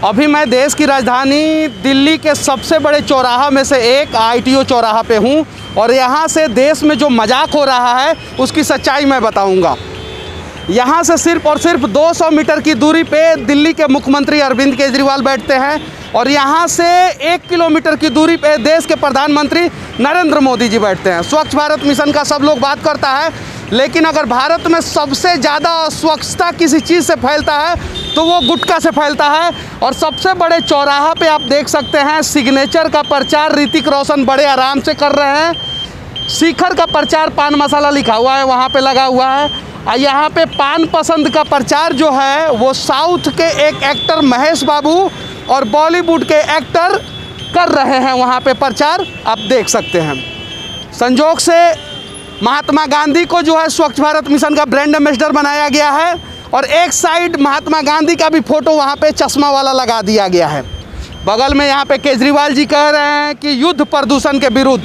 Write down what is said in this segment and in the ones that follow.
अभी मैं देश की राजधानी दिल्ली के सबसे बड़े चौराहा में से एक ITO चौराहा पे हूँ और यहाँ से देश में जो मजाक हो रहा है उसकी सच्चाई मैं बताऊँगा। यहाँ से सिर्फ और सिर्फ 200 मीटर की दूरी पे दिल्ली के मुख्यमंत्री अरविंद केजरीवाल बैठते हैं और यहाँ से 1 किलोमीटर की दूरी पे देश के प्रधानमंत्री नरेंद्र मोदी जी बैठते हैं। स्वच्छ भारत मिशन का सब लोग बात करता है, लेकिन अगर भारत में सबसे ज़्यादा अस्वच्छता किसी चीज़ से फैलता है तो वो गुटखा से फैलता है। और सबसे बड़े चौराहा पे आप देख सकते हैं सिग्नेचर का प्रचार ऋतिक रोशन बड़े आराम से कर रहे हैं। शिखर का प्रचार पान मसाला लिखा हुआ है वहाँ पे लगा हुआ है। और यहाँ पे पान पसंद का प्रचार जो है वो साउथ के एक एक्टर महेश बाबू और बॉलीवुड के एक्टर कर रहे हैं वहाँ पे प्रचार, आप देख सकते हैं। संजोग से महात्मा गांधी को जो है स्वच्छ भारत मिशन का ब्रांड एम्बेसडर बनाया गया है और एक साइड महात्मा गांधी का भी फोटो वहाँ पे चश्मा वाला लगा दिया गया है। बगल में यहाँ पे केजरीवाल जी कह रहे हैं कि युद्ध प्रदूषण के विरुद्ध,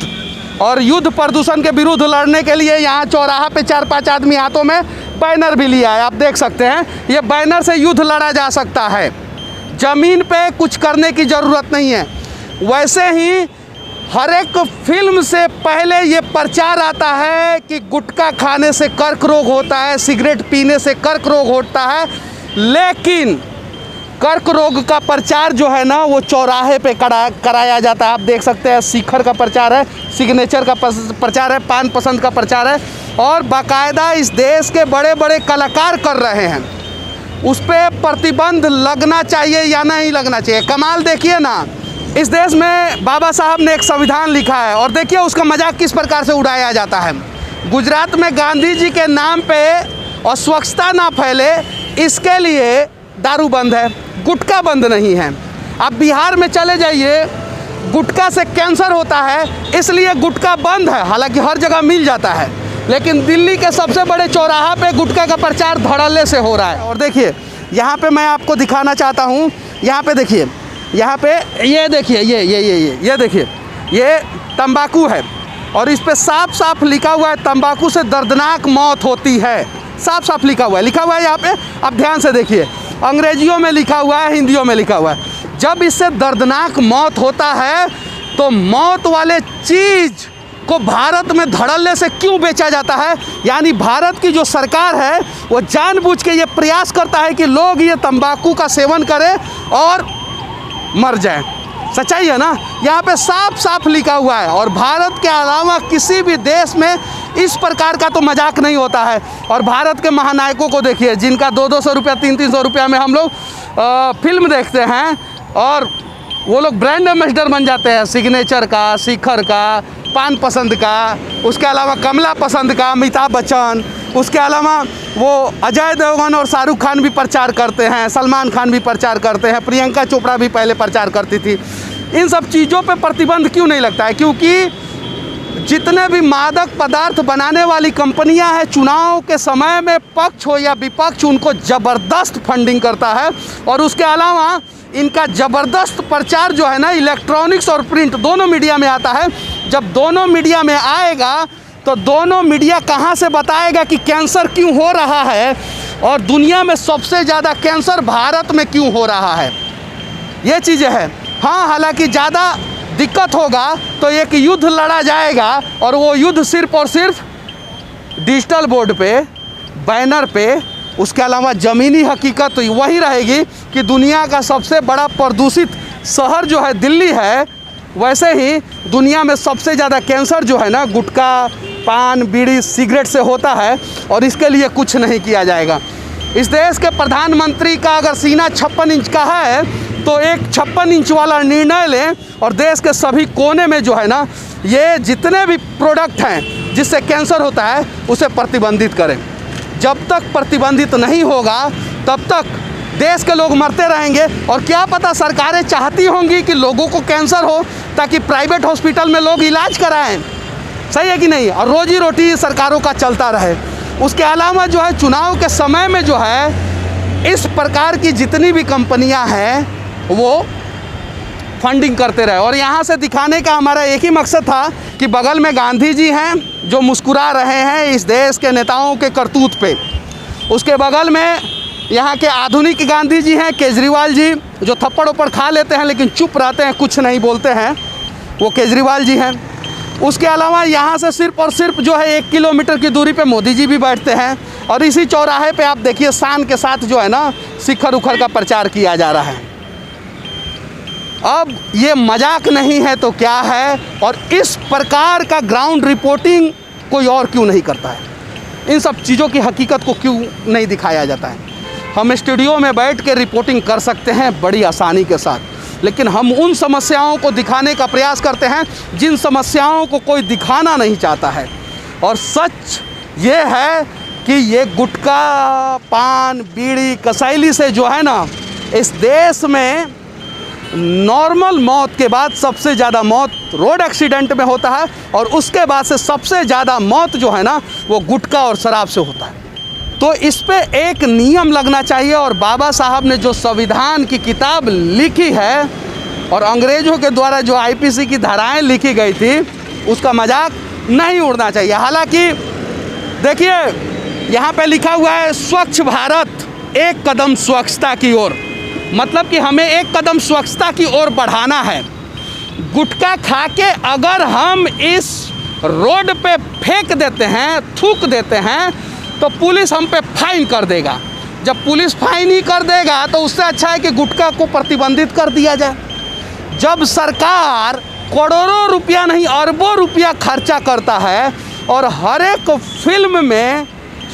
और युद्ध प्रदूषण के विरुद्ध लड़ने के लिए यहाँ चौराहा पे 4-5 आदमी हाथों में बैनर भी लिया है। आप देख सकते हैं ये बैनर से युद्ध लड़ा जा सकता है, ज़मीन पे कुछ करने की ज़रूरत नहीं है। वैसे ही हर एक फिल्म से पहले ये प्रचार आता है कि गुटखा खाने से कर्क रोग होता है, सिगरेट पीने से कर्क रोग होता है, लेकिन कर्क रोग का प्रचार जो है ना वो चौराहे पे कराया जाता है। आप देख सकते हैं शिखर का प्रचार है, सिग्नेचर का प्रचार है, पान पसंद का प्रचार है और बाकायदा इस देश के बड़े बड़े कलाकार कर रहे हैं। उस पर प्रतिबंध लगना चाहिए या नहीं लगना चाहिए। कमाल देखिए ना, इस देश में बाबा साहब ने एक संविधान लिखा है और देखिए उसका मजाक किस प्रकार से उड़ाया जाता है। गुजरात में गांधी जी के नाम पे अस्वच्छता ना फैले इसके लिए दारू बंद है, गुटखा बंद नहीं है। आप बिहार में चले जाइए, गुटखा से कैंसर होता है इसलिए गुटखा बंद है, हालांकि हर जगह मिल जाता है, लेकिन दिल्ली के सबसे बड़े चौराहा पे गुटखा का प्रचार धड़ल्ले से हो रहा है। और देखिए यहाँ पे मैं आपको दिखाना चाहता हूँ, यहाँ पे देखिए, यहाँ पे ये देखिए ये देखिए ये तंबाकू है और इस पे साफ साफ लिखा हुआ है तंबाकू से दर्दनाक मौत होती है। साफ साफ लिखा हुआ है यहाँ पे, आप ध्यान से देखिए, अंग्रेजियों में लिखा हुआ है, हिंदियों में लिखा हुआ है। जब इससे दर्दनाक मौत होता है तो मौत वाले चीज़ को भारत में धड़ल्ले से क्यों बेचा जाता है? यानी भारत की जो सरकार है वो जानबूझ के ये प्रयास करता है कि लोग ये तंबाकू का सेवन करें और मर जाएं। सच्चाई है ना, यहाँ पे साफ साफ लिखा हुआ है। और भारत के अलावा किसी भी देश में इस प्रकार का तो मजाक नहीं होता है। और भारत के महानायकों को देखिए जिनका 200-200 रुपया 300-300 रुपया में हम लोग फिल्म देखते हैं और वो लोग ब्रांड एम्बेसडर बन जाते हैं सिग्नेचर का, शिखर का, पान पसंद का, उसके अलावा कमला पसंद का, अमिताभ बच्चन, उसके अलावा वो अजय देवगन और शाहरुख खान भी प्रचार करते हैं, सलमान खान भी प्रचार करते हैं, प्रियंका चोपड़ा भी पहले प्रचार करती थी। इन सब चीज़ों पे प्रतिबंध क्यों नहीं लगता है? क्योंकि जितने भी मादक पदार्थ बनाने वाली कंपनियां हैं चुनाव के समय में पक्ष हो या विपक्ष उनको ज़बरदस्त फंडिंग करता है। और उसके अलावा इनका ज़बरदस्त प्रचार जो है ना इलेक्ट्रॉनिक्स और प्रिंट दोनों मीडिया में आता है। जब दोनों मीडिया में आएगा तो दोनों मीडिया कहाँ से बताएगा कि कैंसर क्यों हो रहा है और दुनिया में सबसे ज़्यादा कैंसर भारत में क्यों हो रहा है, ये चीज़ें हैं। हाँ, हालांकि ज़्यादा दिक्कत होगा तो एक युद्ध लड़ा जाएगा और वो युद्ध सिर्फ और सिर्फ डिजिटल बोर्ड पे, बैनर पे, उसके अलावा ज़मीनी हकीकत तो वही रहेगी कि दुनिया का सबसे बड़ा प्रदूषित शहर जो है दिल्ली है, वैसे ही दुनिया में सबसे ज़्यादा कैंसर जो है ना गुटखा, पान, बीड़ी, सिगरेट से होता है और इसके लिए कुछ नहीं किया जाएगा। इस देश के प्रधानमंत्री का अगर सीना 56 इंच का है तो एक 56 इंच वाला निर्णय लें और देश के सभी कोने में जो है ना ये जितने भी प्रोडक्ट हैं जिससे कैंसर होता है उसे प्रतिबंधित करें। जब तक प्रतिबंधित नहीं होगा तब तक देश के लोग मरते रहेंगे। और क्या पता सरकारें चाहती होंगी कि लोगों को कैंसर हो ताकि प्राइवेट हॉस्पिटल में लोग इलाज कराएं, सही है कि नहीं, और रोजी रोटी सरकारों का चलता रहे। उसके अलावा जो है चुनाव के समय में जो है इस प्रकार की जितनी भी कंपनियां हैं वो फंडिंग करते रहे। और यहाँ से दिखाने का हमारा एक ही मकसद था कि बगल में गांधी जी हैं जो मुस्कुरा रहे हैं इस देश के नेताओं के करतूत पे, उसके बगल में यहाँ के आधुनिक गांधी जी हैं केजरीवाल जी, जो थप्पड़ उप्पड़ खा लेते हैं लेकिन चुप रहते हैं, कुछ नहीं बोलते हैं, वो केजरीवाल जी हैं। उसके अलावा यहाँ से सिर्फ और सिर्फ जो है 1 किलोमीटर की दूरी पे मोदी जी भी बैठते हैं। और इसी चौराहे पे आप देखिए शान के साथ जो है ना शिखर उखर का प्रचार किया जा रहा है। अब ये मजाक नहीं है तो क्या है, और इस प्रकार का ग्राउंड रिपोर्टिंग कोई और क्यों नहीं करता है? इन सब चीज़ों की हकीकत को क्यों नहीं दिखाया जाता है? हम स्टूडियो में बैठ के रिपोर्टिंग कर सकते हैं बड़ी आसानी के साथ, लेकिन हम उन समस्याओं को दिखाने का प्रयास करते हैं जिन समस्याओं को कोई दिखाना नहीं चाहता है। और सच ये है कि ये गुटखा, पान, बीड़ी, कसैली से जो है ना इस देश में नॉर्मल मौत के बाद सबसे ज़्यादा मौत रोड एक्सीडेंट में होता है, और उसके बाद से सबसे ज़्यादा मौत जो है ना वो गुटखा और शराब से होता है। तो इस पे एक नियम लगना चाहिए। और बाबा साहब ने जो संविधान की किताब लिखी है और अंग्रेज़ों के द्वारा जो आईपीसी की धाराएं लिखी गई थी उसका मजाक नहीं उड़ना चाहिए। हालांकि देखिए यहाँ पे लिखा हुआ है स्वच्छ भारत, एक कदम स्वच्छता की ओर, मतलब कि हमें एक कदम स्वच्छता की ओर बढ़ाना है। गुटखा खा के अगर हम इस रोड पे फेंक देते हैं, थूक देते हैं, तो पुलिस हम पे फाइन कर देगा। जब पुलिस फाइन ही कर देगा तो उससे अच्छा है कि गुटखा को प्रतिबंधित कर दिया जाए। जब सरकार करोड़ों रुपया नहीं अरबों रुपया खर्चा करता है और हर एक फिल्म में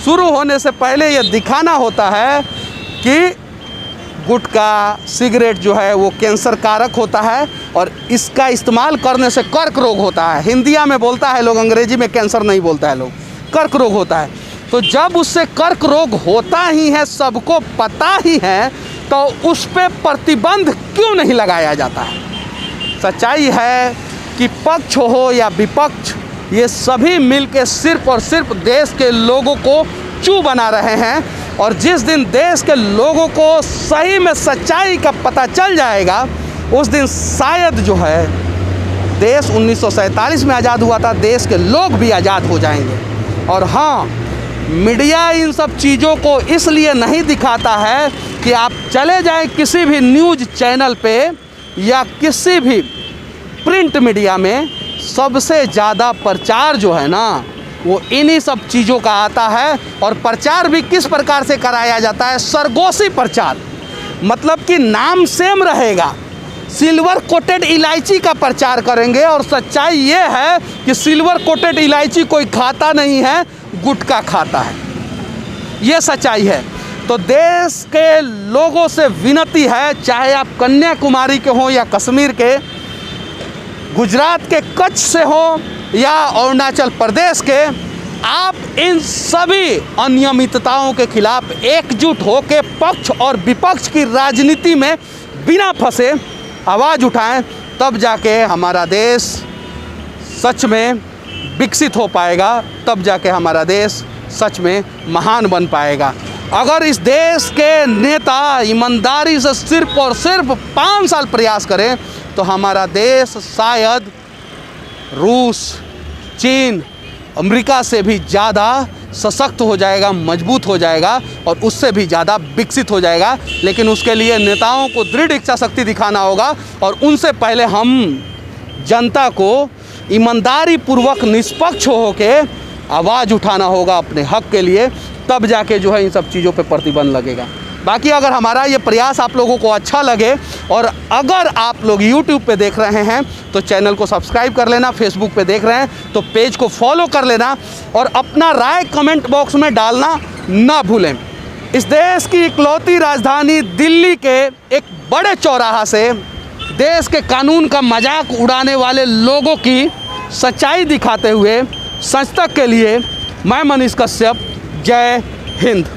शुरू होने से पहले ये दिखाना होता है कि गुटखा, सिगरेट जो है वो कैंसर कारक होता है और इसका इस्तेमाल करने से कर्क रोग होता है। हिंदिया में बोलता है लोग, अंग्रेजी में कैंसर नहीं बोलता है लोग, कर्क रोग होता है। तो जब उससे कर्क रोग होता ही है, सबको पता ही है, तो उस पर प्रतिबंध क्यों नहीं लगाया जाता है? सच्चाई है कि पक्ष हो या विपक्ष, ये सभी मिलके सिर्फ और सिर्फ देश के लोगों को चू बना रहे हैं। और जिस दिन देश के लोगों को सही में सच्चाई का पता चल जाएगा, उस दिन शायद जो है देश 1947 में आज़ाद हुआ था, देश के लोग भी आज़ाद हो जाएंगे। और हाँ, मीडिया इन सब चीज़ों को इसलिए नहीं दिखाता है कि आप चले जाएं किसी भी न्यूज़ चैनल पे या किसी भी प्रिंट मीडिया में, सबसे ज़्यादा प्रचार जो है ना वो इन्हीं सब चीज़ों का आता है। और प्रचार भी किस प्रकार से कराया जाता है? सरगोशी प्रचार, मतलब कि नाम सेम रहेगा, सिल्वर कोटेड इलायची का प्रचार करेंगे। और सच्चाई ये है कि सिल्वर कोटेड इलायची कोई खाता नहीं है, गुटखा खाता है, ये सच्चाई है। तो देश के लोगों से विनती है, चाहे आप कन्याकुमारी के हों या कश्मीर के, गुजरात के कच्छ से हो या अरुणाचल प्रदेश के, आप इन सभी अनियमितताओं के खिलाफ एकजुट होकर पक्ष और विपक्ष की राजनीति में बिना फंसे आवाज़ उठाएं, तब जाके हमारा देश सच में विकसित हो पाएगा, तब जाके हमारा देश सच में महान बन पाएगा। अगर इस देश के नेता ईमानदारी से सिर्फ और सिर्फ 5 साल प्रयास करें तो हमारा देश शायद रूस, चीन, अमेरिका से भी ज़्यादा सशक्त हो जाएगा, मजबूत हो जाएगा और उससे भी ज़्यादा विकसित हो जाएगा। लेकिन उसके लिए नेताओं को दृढ़ इच्छा शक्ति दिखाना होगा और उनसे पहले हम जनता को ईमानदारी पूर्वक निष्पक्ष होकर आवाज़ उठाना होगा अपने हक के लिए, तब जाके जो है इन सब चीज़ों पे प्रतिबंध लगेगा। बाकी अगर हमारा ये प्रयास आप लोगों को अच्छा लगे और अगर आप लोग YouTube पे देख रहे हैं तो चैनल को सब्सक्राइब कर लेना, Facebook पे देख रहे हैं तो पेज को फॉलो कर लेना और अपना राय कमेंट बॉक्स में डालना ना भूलें। इस देश की इकलौती राजधानी दिल्ली के एक बड़े चौराहा से देश के कानून का मजाक उड़ाने वाले लोगों की सच्चाई दिखाते हुए सच तक के लिए मैं मनीष कश्यप, जय हिंद।